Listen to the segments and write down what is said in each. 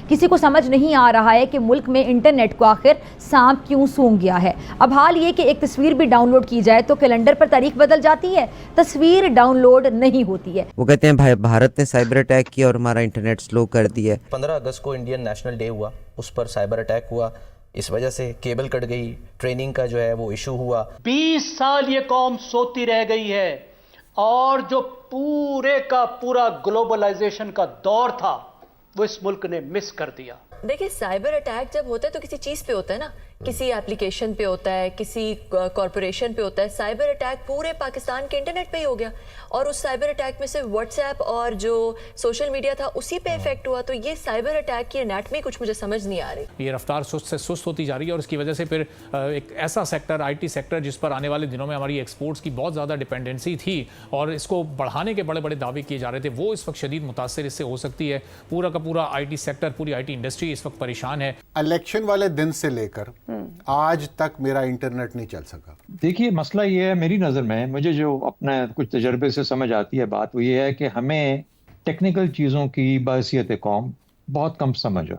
किसी को समझ नहीं आ रहा है कि मुल्क में इंटरनेट को आखिर सांप क्यों सूंघ गया है। अब हाल ये कि एक तस्वीर भी डाउनलोड की जाए तो कैलेंडर पर तारीख बदल जाती है, तस्वीर डाउनलोड नहीं होती है। वो कहते हैं भाई भारत ने साइबर अटैक किया और हमारा इंटरनेट स्लो कर दिया। 15 अगस्त को इंडियन नेशनल डे हुआ, उस पर साइबर अटैक हुआ, इस वजह से केबल कट गई, ट्रेनिंग का जो है वो इशू हुआ। 20 साल ये कौम सोती रह गई है और जो पूरे का पूरा ग्लोबलाइजेशन का दौर था वो इस मुल्क ने मिस कर दिया। देखिए, साइबर अटैक जब होता है तो किसी चीज पे होता है ना, किसी एप्लीकेशन पे होता है, किसी कॉरपोरेशन पे होता है। साइबर अटैक पूरे पाकिस्तान के इंटरनेट पे ही हो गया और उस साइबर अटैक में से व्हाट्सएप और जो सोशल मीडिया था उसी पे इफेक्ट हुआ। तो ये साइबर अटैक की एनाटमी कुछ मुझे समझ नहीं आ रही। ये रफ्तार सुस्त से सुस्त होती जा रही है और इसकी वजह से फिर एक ऐसा सेक्टर, आईटी सेक्टर, जिस पर आने वाले दिनों में हमारी एक्सपोर्ट्स की बहुत ज़्यादा डिपेंडेंसी थी और इसको बढ़ाने के बड़े बड़े दावे किए जा रहे थे, वो इस वक्त शदीद मुतासर इससे हो सकती है। पूरा का पूरा आईटी सेक्टर, पूरी आईटी इंडस्ट्री इस वक्त परेशान है। इलेक्शन वाले दिन से लेकर आज तक मेरा इंटरनेट नहीं चल सका। देखिए, मसला ये है, मेरी नज़र में, मुझे जो अपने कुछ तजर्बे से समझ आती है बात, वो ये है कि हमें टेक्निकल चीज़ों की बहसियत कौम बहुत कम समझ है।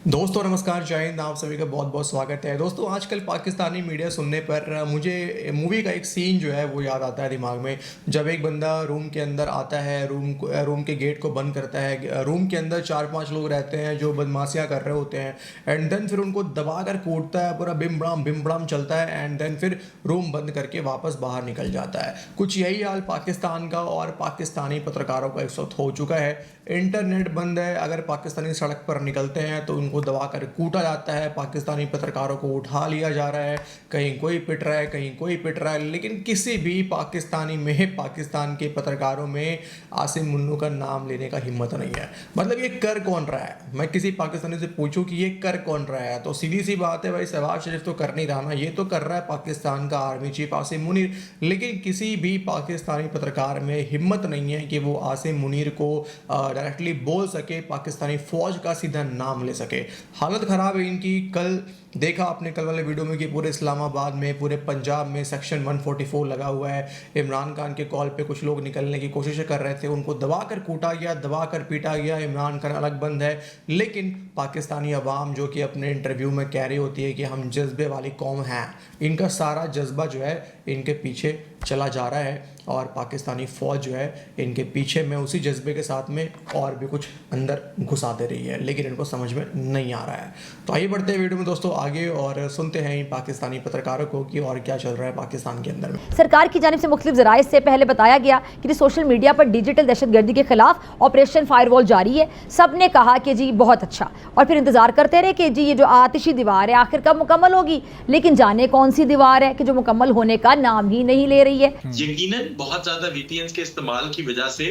दोस्तों नमस्कार, जय हिंद, आप सभी का बहुत बहुत स्वागत है। दोस्तों आजकल पाकिस्तानी मीडिया सुनने पर मुझे मूवी का एक सीन जो है वो याद आता है दिमाग में। जब एक बंदा रूम के अंदर आता है, रूम के गेट को बंद करता है, रूम के अंदर 4-5 लोग रहते हैं जो बदमाशियाँ कर रहे होते हैं, एंड देन फिर उनको दबा कर कूटता है, पूरा बिम बड़ाम चलता है, एंड देन फिर रूम बंद करके वापस बाहर निकल जाता है। कुछ यही हाल पाकिस्तान का और पाकिस्तानी पत्रकारों का इस वक्त हो चुका है। इंटरनेट बंद है, अगर पाकिस्तानी सड़क पर निकलते हैं तो उनको दबाकर कूटा जाता है, पाकिस्तानी पत्रकारों को उठा लिया जा रहा है, कहीं कोई पिट रहा है, कहीं कोई पिट रहा है, लेकिन किसी भी पाकिस्तान के पत्रकारों में आसिम मुन्नू का नाम लेने का हिम्मत नहीं है। मतलब ये कर कौन रहा है? मैं किसी पाकिस्तानी से पूछूं कि ये कर कौन रहा है तो सीधी सी बात है भाई, शहबाज शरीफ तो कर नहीं रहा ना, ये तो कर रहा है पाकिस्तान का आर्मी चीफ आसिम मुनीर। लेकिन किसी भी पाकिस्तानी पत्रकार में हिम्मत नहीं है कि वो आसिम मुनीर को डायरेक्टली बोल सके, पाकिस्तानी फौज का सीधा नाम ले सके। हालत ख़राब है इनकी। कल देखा आपने कल वाले वीडियो में कि पूरे इस्लामाबाद में, पूरे पंजाब में सेक्शन 144 लगा हुआ है। इमरान खान के कॉल पे कुछ लोग निकलने की कोशिश कर रहे थे, उनको दबा कर कूटा गया, दबा कर पीटा गया। इमरान खान अलग बंद है, लेकिन पाकिस्तानी अवाम जो कि अपने इंटरव्यू में कह रही होती है कि हम जज्बे वाली कौम हैं, इनका सारा जज्बा जो है इनके पीछे चला जा रहा है और पाकिस्तानी फ़ौज जो है इनके पीछे में उसी जज्बे के साथ में और भी कुछ अंदर घुसा दे रही है, लेकिन इनको समझ में नहीं आ रहा है। तो आइए बढ़ते हैं वीडियो में दोस्तों आगे और सुनते हैं इन पाकिस्तानी पत्रकारों को कि और क्या चल रहा है पाकिस्तान के अंदर में। सरकार की जानिब से मुख्तलिफ ज़राए से पहले बताया गया कि सोशल मीडिया पर डिजिटल दहशतगर्दी के खिलाफ ऑपरेशन फायरवॉल जारी है। सब ने कहा कि जी बहुत अच्छा, और फिर इंतजार करते रहे कि जी ये जो आतिशी दीवार है आखिर कब मुकम्मल होगी, लेकिन जाने कौन सी दीवार है कि जो मुकम्मल होने का नाम ही नहीं ले रही है। यकीनन बहुत ज्यादा वीपीएन के इस्तेमाल की वजह से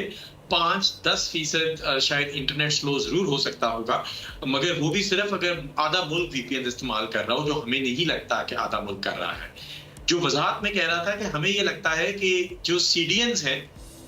5-10% शायद इंटरनेट स्लो जरूर हो सकता होगा, मगर वो भी सिर्फ अगर आधा मुल्क वीपीएन इस्तेमाल कर रहा हो, जो हमें नहीं लगता कि आधा मुल्क कर रहा है। जो वजाहत में कह रहा था कि हमें ये लगता है कि जो सीडीएन्स हैं,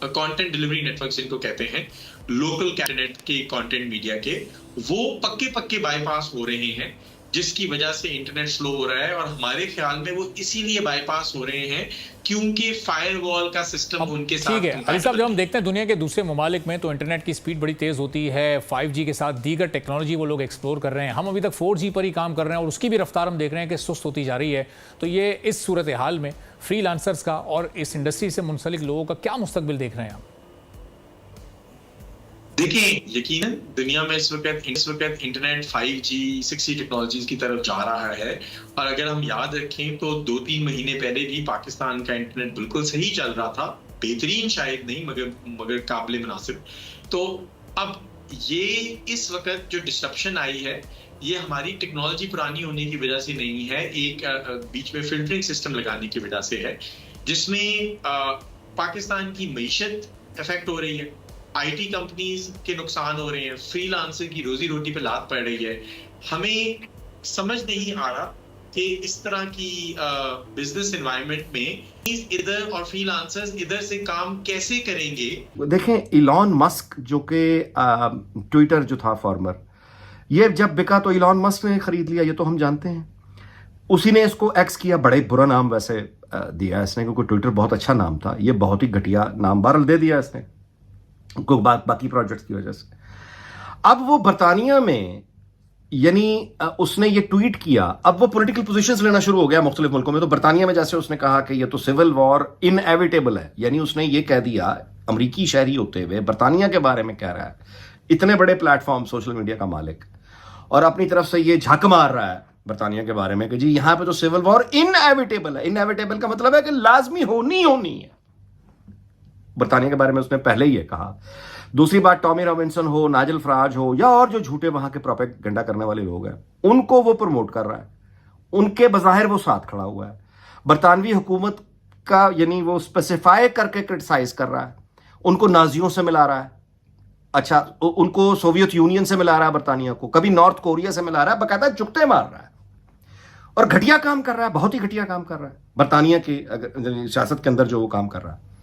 कंटेंट डिलीवरी नेटवर्क जिनको कहते हैं, लोकल कैबिनेट के कंटेंट मीडिया के, वो पक्के बाईपास हो रहे हैं, जिसकी वजह से इंटरनेट स्लो हो रहा है। और हमारे ख्याल में वो इसीलिए बाईपास हो रहे हैं क्योंकि फायरवॉल का सिस्टम उनके साथ। ठीक है अली साहब, जब हम देखते हैं दुनिया के दूसरे ममालिक में तो इंटरनेट की स्पीड बड़ी तेज़ होती है, 5G के साथ दीगर टेक्नोलॉजी वो लोग एक्सप्लोर कर रहे हैं। हम अभी तक 4G पर ही काम कर रहे हैं और उसकी भी रफ्तार हम देख रहे हैं कि सुस्त होती जा रही है। तो ये इस सूरत हाल में फ्रीलांसर्स का और इस इंडस्ट्री से मुंसलिक लोगों का क्या मुस्तकबिल देख रहे हैं आप? देखिए, यकीनन दुनिया में इस वक्त इंटरनेट 5G 6G टेक्नोलॉजीज की तरफ जा रहा है। और अगर हम याद रखें तो 2-3 महीने पहले भी पाकिस्तान का इंटरनेट बिल्कुल सही चल रहा था, बेहतरीन शायद नहीं मगर काबिल मुनासिब। तो अब ये इस वक्त जो डिस्ट्रप्शन आई है, ये हमारी टेक्नोलॉजी पुरानी होने की वजह से नहीं है, एक बीच में फिल्टरिंग सिस्टम लगाने की वजह से है, जिसमें पाकिस्तान की मईशत इफेक्ट हो रही है, आईटी कंपनीज के नुकसान हो रहे हैं, फ्रीलांसर की रोजी रोटी पे लात पड़ रही है। हमें समझ नहीं आ रहा कि इस तरह की बिजनेस एनवायरनमेंट में इधर और फ्रीलांसर्स इधर से काम कैसे करेंगे। देखें, इलॉन मस्क जो कि ट्विटर जो था फॉर्मर, ये जब बिका तो इलॉन मस्क ने खरीद लिया, ये तो हम जानते हैं। उसी ने इसको एक्स किया, बड़े बुरा नाम वैसे दिया इसने, क्योंकि ट्विटर बहुत अच्छा नाम था, ये बहुत ही घटिया नाम बहरहाल दे दिया इसने बाकी प्रोजेक्ट्स की वजह से। अब वो बरतानिया में यानी उसने ये ट्वीट किया, अब वो पॉलिटिकल पोजीशंस लेना शुरू हो गया मुख्तलिफ मुल्कों में। तो बरतानिया में जैसे उसने कहा कि ये तो सिविल वॉर इनएविटेबल है, यानी उसने ये कह दिया, अमरीकी शहरी होते हुए बरतानिया के बारे में कह रहा है, इतने बड़े प्लेटफॉर्म सोशल मीडिया का मालिक, और अपनी तरफ से ये झक मार रहा है बरतानिया के बारे में कि जी यहां पे तो सिविल वॉर इनएविटेबल है। इनएविटेबल का मतलब है कि लाजमी होनी है। बरतानिया के बारे में उसने पहले ही ये कहा। दूसरी बात, टॉमी रॉबिन्सन हो, नाइजेल फराज हो, या और जो झूठे वहां के प्रोपेगेंडा करने वाले लोग हैं, उनको वो प्रमोट कर रहा है, उनके बज़ाहिर वो साथ खड़ा हुआ है। बरतानवी हुकूमत का यानी वो स्पेसिफाई करके क्रिटिसाइज कर रहा है, उनको नाजियों से मिला रहा है, अच्छा उनको सोवियत यूनियन से मिला रहा है, बरतानिया को कभी नॉर्थ कोरिया से मिला रहा है, बाकायदा चुकते मार रहा है और घटिया काम कर रहा है, बहुत ही घटिया काम कर रहा है बरतानिया की सियासत के अंदर जो वो काम कर रहा है।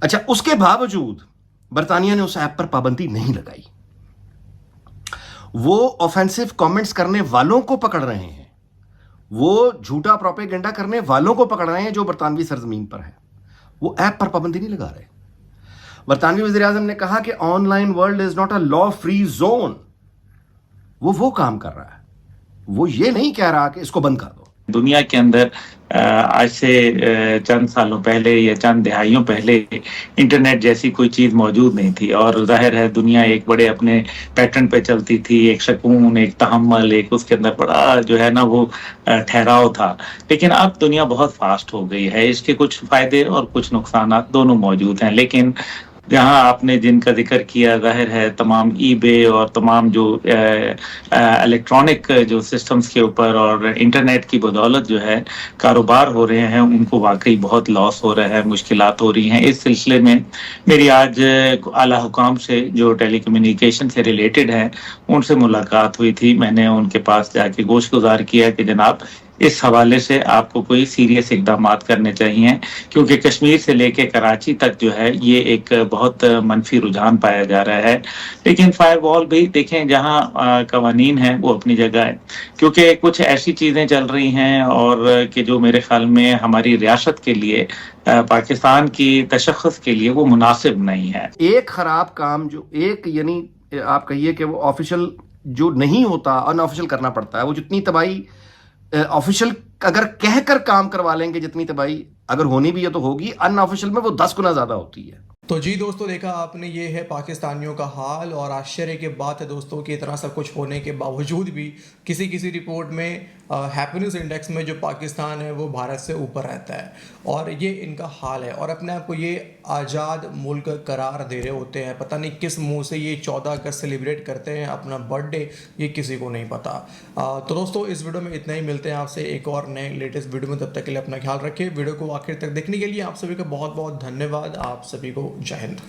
अच्छा, उसके बावजूद बरतानिया ने उस ऐप पर पाबंदी नहीं लगाई। वो ऑफेंसिव कमेंट्स करने वालों को पकड़ रहे हैं, वो झूठा प्रोपेगेंडा करने वालों को पकड़ रहे हैं जो बरतानवी सरजमीन पर है, वो ऐप पर पाबंदी नहीं लगा रहे। बरतानवी वज़ीर आज़म ने कहा कि online world is not a law free zone. वो काम कर रहा है, वो ये नहीं कह रहा कि इसको बंद कर दो। दुनिया के अंदर आज से चंद सालों पहले या चंद दहाइयों पहले इंटरनेट जैसी कोई चीज़ मौजूद नहीं थी, और जाहिर है दुनिया एक बड़े अपने पैटर्न पे चलती थी, एक शकून, एक तहम्मुल, एक उसके अंदर बड़ा जो है ना वो ठहराव था। लेकिन अब दुनिया बहुत फास्ट हो गई है, इसके कुछ फ़ायदे और कुछ नुकसान दोनों मौजूद हैं। लेकिन जहाँ आपने जिनका जिक्र किया, जाहिर है तमाम ईबे और तमाम जो इलेक्ट्रॉनिक जो सिस्टम्स के ऊपर और इंटरनेट की बदौलत जो है कारोबार हो रहे हैं, उनको वाकई बहुत लॉस हो रहा है, मुश्किलात हो रही हैं। इस सिलसिले में मेरी आज आला हुकाम से जो टेलीकम्युनिकेशन से रिलेटेड हैं उनसे मुलाकात हुई थी। मैंने उनके पास जाके गोश गुजार किया कि जनाब इस हवाले से आपको कोई सीरियस इकदाम करने चाहिए, क्योंकि कश्मीर से लेके कराची तक जो है ये एक बहुत मनफी रुझान पाया जा रहा है। लेकिन फायरवॉल भी देखें, जहां कवानीन है वो अपनी जगह है, क्योंकि कुछ ऐसी चीज़ें चल रही हैं और कि जो मेरे ख्याल में हमारी रियासत के लिए, पाकिस्तान की तशख़्ख़ुस के लिए वो मुनासिब नहीं है। एक ख़राब काम जो एक यानी आप कहिए कि वो ऑफिशियल जो नहीं होता, अनऑफिशियल करना पड़ता है, वो जितनी तबाही ऑफिशियल अगर कहकर काम करवा लेंगे, जितनी तबाही अगर होनी भी है तो होगी, अनऑफिशियल में वो 10 गुना ज्यादा होती है। तो जी दोस्तों, देखा आपने, ये है पाकिस्तानियों का हाल। और आश्चर्य की बात है दोस्तों कि इतना सब कुछ होने के बावजूद भी किसी रिपोर्ट में हैप्पीनेस इंडेक्स में जो पाकिस्तान है वो भारत से ऊपर रहता है, और ये इनका हाल है। और अपने आप को ये आज़ाद मुल्क करार दे रहे होते हैं, पता नहीं किस मुंह से ये 14 अगस्त सेलिब्रेट करते हैं अपना बर्थडे, ये किसी को नहीं पता। तो दोस्तों, इस वीडियो में इतना ही। मिलते हैं आपसे एक और नए लेटेस्ट वीडियो में, तब तक के लिए अपना ख्याल रखिए। वीडियो को आखिर तक देखने के लिए आप सभी का बहुत बहुत धन्यवाद। आप सभी को जय हिंद।